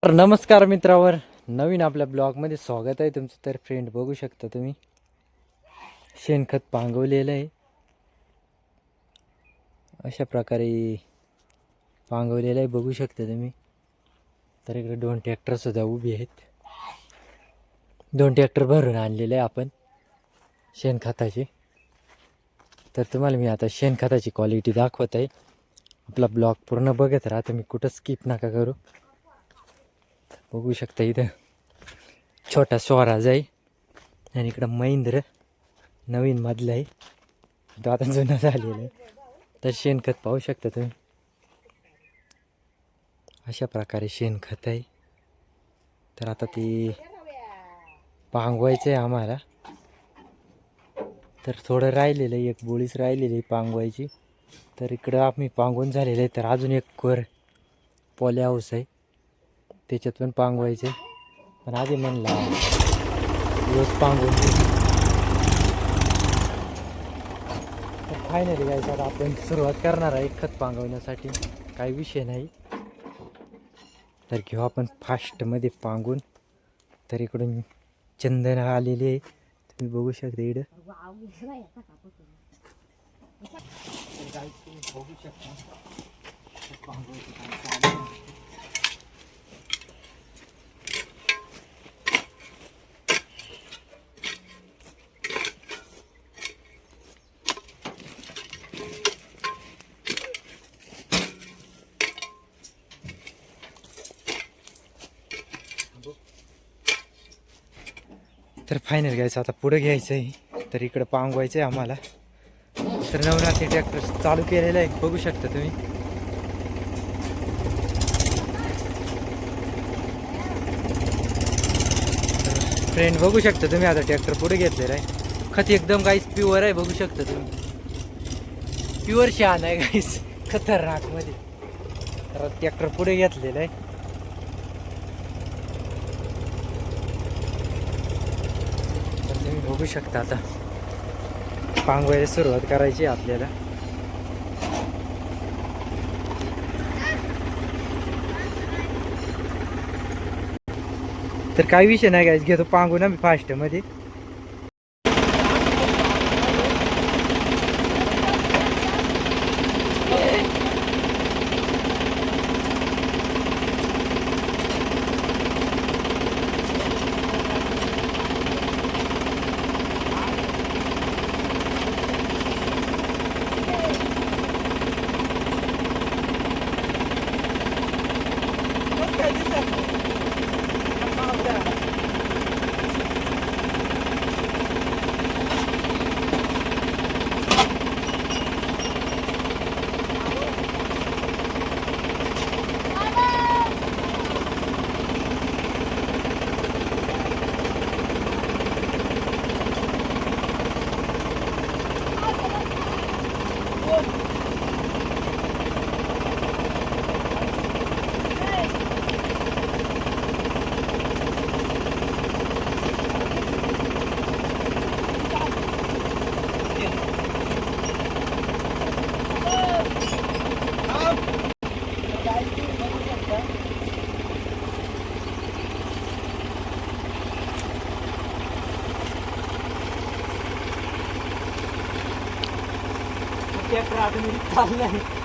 तर नमस्कार मित्रावर, नवीन आपल्या ब्लॉगमध्ये स्वागत आहे तुमचं. तर फ्रेंड बघू शकता तुम्ही शेणखत पांगवलेलं आहे. अशा प्रकारे पांगवलेलं आहे बघू शकता तुम्ही. तर इकडे 2 ट्रॅक्टर सुद्धा उभे आहेत. 2 ट्रॅक्टर भरून आणलेले आहे आपण शेणखताचे. तर तुम्हाला मी आता शेणखताची क्वालिटी दाखवत आहे. आपला ब्लॉग पूर्ण बघत राहा तुम्ही, कुठं स्किप नका करू. बघू शकता इथं छोटा स्वराज आहे आणि इकडं महिंद्र नवीन मधलं आहे, तो आता जुना झालेला आहे. तर शेणखत पाहू शकता तुम्ही, अशा प्रकारे शेणखत आहे. तर आता ते पांगवायचं आहे आम्हाला. तर थोडं राहिलेलं आहे, एक बोळीच राहिलेली आहे पांगवायची. तर इकडं आम्ही पांगवून झालेलं आहे. तर अजून एक कोर पॉली हाऊस आहे, त्याच्यात पण पांगवायचं आहे. पण आधी म्हणला रोज पांगवून. तर फायनली काय आता आपण सुरुवात करणार आहे खत पांगवण्यासाठी, काही विषय नाही. तर घेऊ आपण फास्टमध्ये पांगून. तर इकडून चंदन आलेले आहे, तुम्ही बघू शकता इकडं. बघू शकता तर फायनल घ्यायचं आता पुढे घ्यायचं आहे. तर इकडं पांगवायचं आहे आम्हाला. तर नवनाथी ट्रॅक्टर चालू केलेलं आहे, बघू शकता तुम्ही. फ्रेंड बघू शकता तुम्ही, आता ट्रॅक्टर पुढे घेतलेलं आहे. खत एकदम गाईस प्युअर आहे, बघू शकता तुम्ही. प्युअर शहाण आहे गाईस, खतरनाकमध्ये. तर ट्रॅक्टर पुढे घेतलेलं आहे. तर तुम्ही बघू शकता आता पांगवायला सुरुवात करायची आपल्याला. तर काही विषय नाही गाईस, घेतो पांगून आम्ही फास्टमध्ये. ट्रॅक्टर ऑटोमॅटिक चाललं आहे.